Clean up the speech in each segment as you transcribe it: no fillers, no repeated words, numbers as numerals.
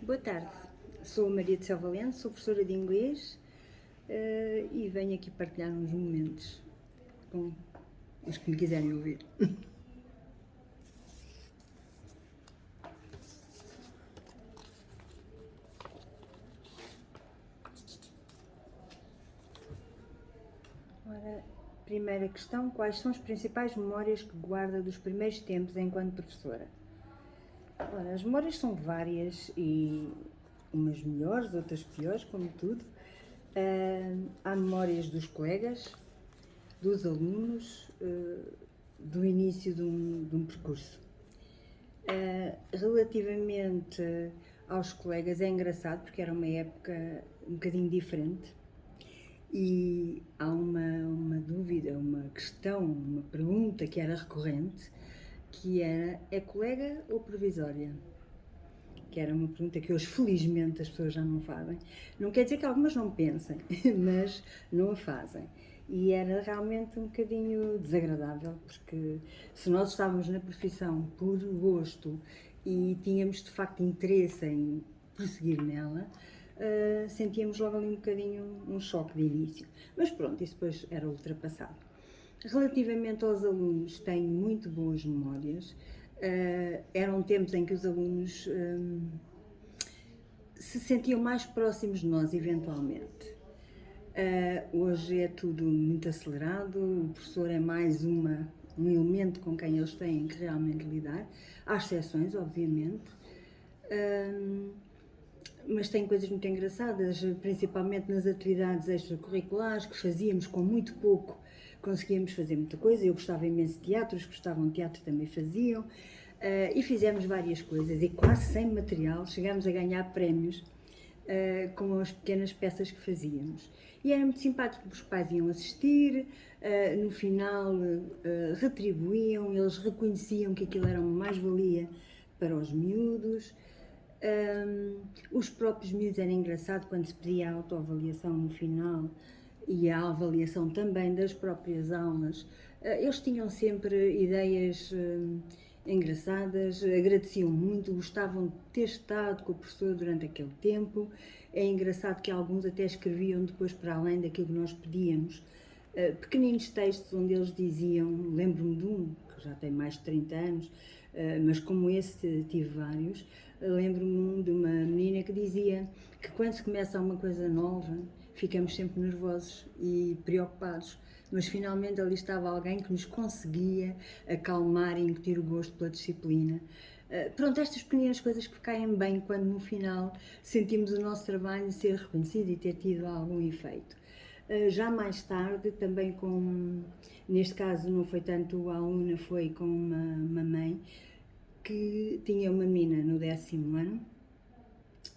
Boa tarde, sou a Maria de Céu Valente, sou professora de inglês e venho aqui partilhar uns momentos com os que me quiserem ouvir. Ora, primeira questão: quais são as principais memórias que guarda dos primeiros tempos enquanto professora? Ora, as memórias são várias e umas melhores, outras piores, como tudo. Há memórias dos colegas, dos alunos, do início de um percurso. Relativamente aos colegas, é engraçado porque era uma época um bocadinho diferente e há uma dúvida, uma questão, uma pergunta que era recorrente, que era: é colega ou provisória? Que era uma pergunta que hoje, felizmente, as pessoas já não fazem. Não quer dizer que algumas não pensem, mas não a fazem. E era realmente um bocadinho desagradável, porque se nós estávamos na profissão por gosto e tínhamos de facto interesse em prosseguir nela, sentíamos logo ali um bocadinho um choque de início. Mas pronto, isso depois era ultrapassado. Relativamente aos alunos, tenho muito boas memórias. Eram tempos em que os alunos se sentiam mais próximos de nós, eventualmente. Hoje é tudo muito acelerado, o professor é mais um elemento com quem eles têm que realmente lidar. Há exceções, obviamente, mas tem coisas muito engraçadas, principalmente nas atividades extracurriculares que fazíamos com muito pouco. Conseguíamos fazer muita coisa. Eu gostava imenso de teatro, os que gostavam de teatro também faziam, e fizemos várias coisas e quase sem material chegámos a ganhar prémios com as pequenas peças que fazíamos. E era muito simpático, os pais iam assistir, no final retribuíam, eles reconheciam que aquilo era uma mais-valia para os miúdos. Os próprios miúdos, era engraçado quando se pedia a autoavaliação no final e a avaliação também das próprias aulas. Eles tinham sempre ideias engraçadas, agradeciam muito, gostavam de ter estado com o professor durante aquele tempo. É engraçado que alguns até escreviam depois para além daquilo que nós pedíamos, pequeninos textos onde eles diziam, lembro-me de um, que já tem mais de 30 anos, mas como esse tive vários, lembro-me de uma menina que dizia que quando se começa uma coisa nova, ficamos sempre nervosos e preocupados, mas finalmente ali estava alguém que nos conseguia acalmar e incutir o gosto pela disciplina. Pronto, estas pequenas coisas que caem bem quando no final sentimos o nosso trabalho ser reconhecido e ter tido algum efeito. Já mais tarde, também neste caso não foi tanto a aluna, foi com uma mãe que tinha uma menina no 10º ano,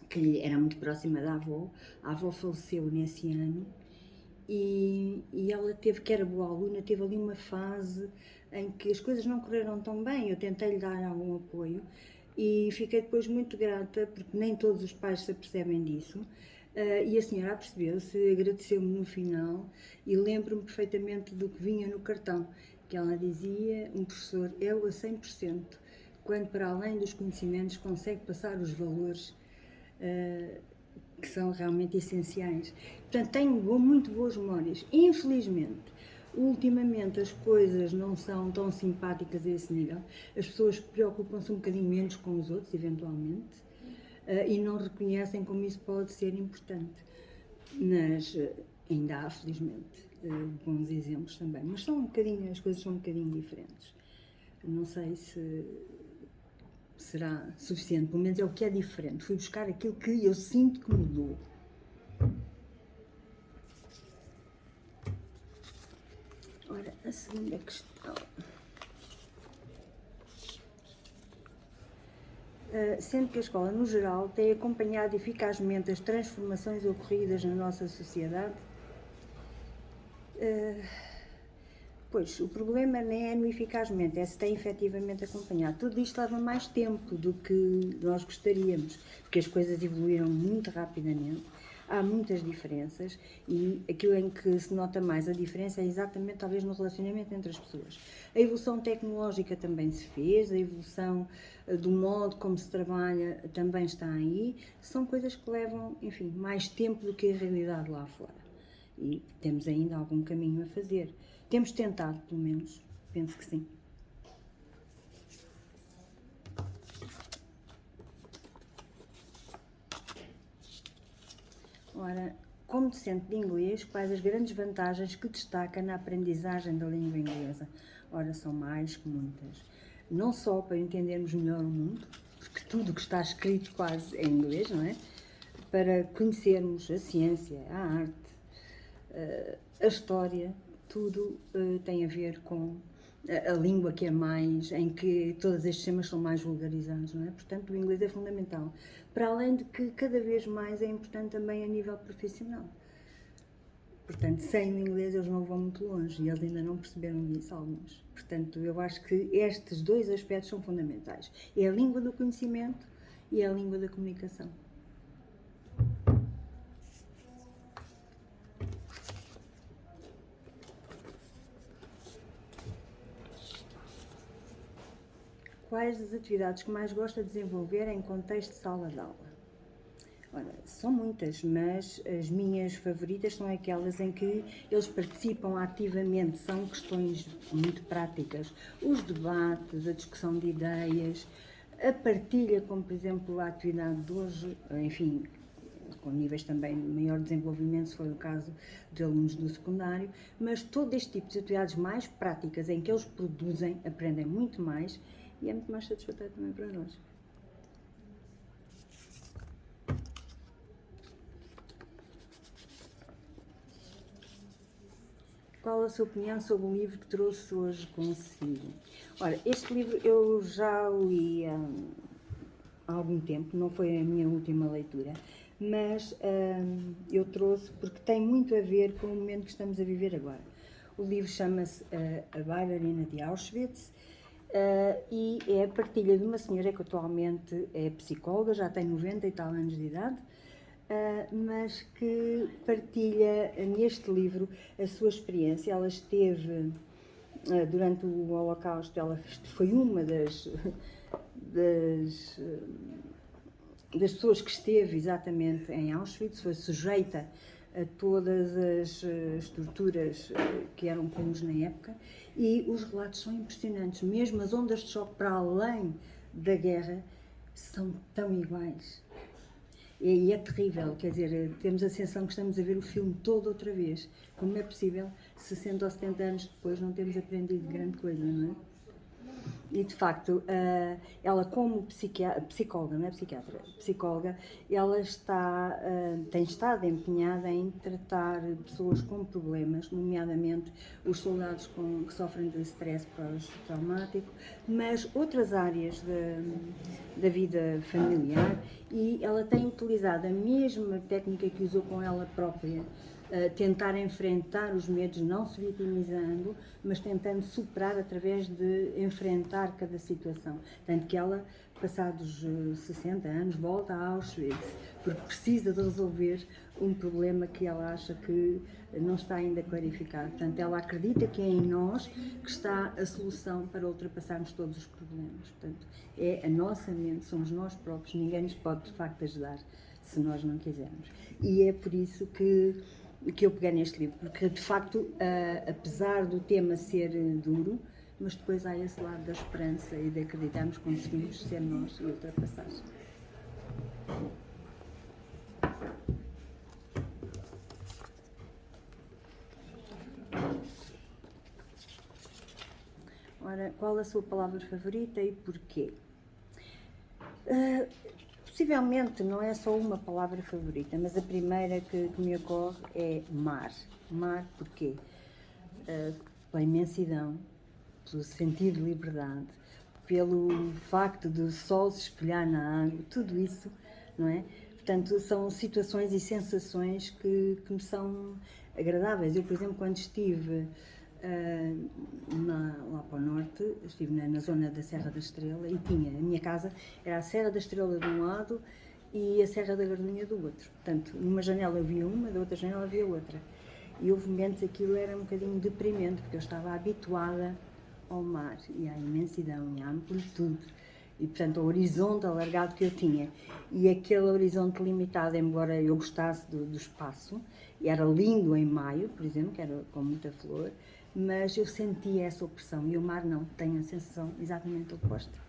que era muito próxima da avó. A avó faleceu nesse ano e ela teve, que era boa aluna, teve ali uma fase em que as coisas não correram tão bem. Eu tentei-lhe dar algum apoio e fiquei depois muito grata, porque nem todos os pais se apercebem disso. E a senhora apercebeu-se, agradeceu-me no final e lembro-me perfeitamente do que vinha no cartão, que ela dizia: um professor é o a 100%, quando para além dos conhecimentos consegue passar os valores que são realmente essenciais. Portanto, tenho muito boas memórias. Infelizmente, ultimamente as coisas não são tão simpáticas a esse nível. As pessoas preocupam-se um bocadinho menos com os outros, eventualmente, e não reconhecem como isso pode ser importante. Mas ainda há, felizmente, bons exemplos também. Mas as coisas são um bocadinho diferentes. Não sei se será suficiente, pelo menos é o que é diferente. Fui buscar aquilo que eu sinto que mudou. Ora, a segunda questão. Sendo que a escola, no geral, tem acompanhado eficazmente as transformações ocorridas na nossa sociedade, pois, o problema nem é no eficazmente, é se tem efetivamente acompanhado. Tudo isto leva mais tempo do que nós gostaríamos, porque as coisas evoluíram muito rapidamente. há muitas diferenças e aquilo em que se nota mais a diferença é exatamente talvez no relacionamento entre as pessoas. A evolução tecnológica também se fez, a evolução do modo como se trabalha também está aí, são coisas que levam, enfim, mais tempo do que a realidade lá fora. E temos ainda algum caminho a fazer. Temos tentado, pelo menos, penso que sim. Ora, como docente de inglês, quais as grandes vantagens que destaca na aprendizagem da língua inglesa? Ora, são mais que muitas. Não só para entendermos melhor o mundo, porque tudo que está escrito quase é em inglês, não é? Para conhecermos a ciência, a arte, a história, tudo tem a ver com a língua que é mais, em que todos estes temas são mais vulgarizados, não é? Portanto, o inglês é fundamental. Para além de que cada vez mais é importante também a nível profissional. Portanto, sem o inglês eles não vão muito longe e eles ainda não perceberam isso, alguns. Portanto, eu acho que estes dois aspectos são fundamentais. É a língua do conhecimento e a língua da comunicação. Quais as atividades que mais gosta de desenvolver em contexto de sala de aula? Ora, são muitas, mas as minhas favoritas são aquelas em que eles participam ativamente, são questões muito práticas. Os debates, a discussão de ideias, a partilha, como por exemplo a atividade de hoje, enfim, com níveis também de maior desenvolvimento, se for o caso de alunos do secundário, mas todo este tipo de atividades mais práticas em que eles produzem, aprendem muito mais e é muito mais satisfatório também para nós. Qual a sua opinião sobre o livro que trouxe hoje consigo? Ora, este livro eu já o li há algum tempo, não foi a minha última leitura, mas eu trouxe porque tem muito a ver com o momento que estamos a viver agora. O livro chama-se A Bailarina de Auschwitz e é a partilha de uma senhora que atualmente é psicóloga, já tem 90 e tal anos de idade, mas que partilha neste livro a sua experiência. Ela esteve durante o Holocausto, ela foi uma das pessoas que esteve exatamente em Auschwitz, foi sujeita a todas as torturas que eram comuns na época e os relatos são impressionantes, mesmo as ondas de choque para além da guerra são tão iguais. E é terrível, quer dizer, temos a sensação que estamos a ver o filme todo outra vez. Como é possível, 60 ou 70 anos depois, não termos aprendido grande coisa, não é? E de facto, ela como psicóloga, não é psiquiatra, psicóloga, ela tem estado empenhada em tratar pessoas com problemas, nomeadamente os soldados que sofrem de stress pós-traumático, mas outras áreas da vida familiar, e ela tem utilizado a mesma técnica que usou com ela própria, tentar enfrentar os medos, não se vitimizando, mas tentando superar através de enfrentar cada situação. Tanto que ela, passados 60 anos, volta a Auschwitz, porque precisa de resolver um problema que ela acha que não está ainda clarificado. Portanto, ela acredita que é em nós que está a solução para ultrapassarmos todos os problemas. Portanto, é a nossa mente, somos nós próprios, ninguém nos pode de facto ajudar se nós não quisermos. E é por isso que eu peguei neste livro, porque de facto, apesar do tema ser duro, mas depois há esse lado da esperança e de acreditarmos que conseguimos ser nós e ultrapassar. Ora, qual a sua palavra favorita e porquê? Possivelmente não é só uma palavra favorita, mas a primeira que me ocorre é mar. Mar porquê? Pela imensidão, pelo sentido de liberdade, pelo facto do sol se espelhar na água, tudo isso, não é? Portanto, são situações e sensações que me são agradáveis. Eu, por exemplo, quando estive lá para o norte, estive na zona da Serra da Estrela e tinha, a minha casa era a Serra da Estrela de um lado e a Serra da Gardunha do outro. Portanto, numa janela eu via uma, da outra janela havia outra. E houve momentos que aquilo era um bocadinho deprimente, porque eu estava habituada ao mar, e à imensidão, e à amplitude, e portanto ao horizonte alargado que eu tinha. E aquele horizonte limitado, embora eu gostasse do espaço, e era lindo em maio, por exemplo, que era com muita flor, mas eu sentia essa opressão, e o mar não, tem a sensação exatamente oposta.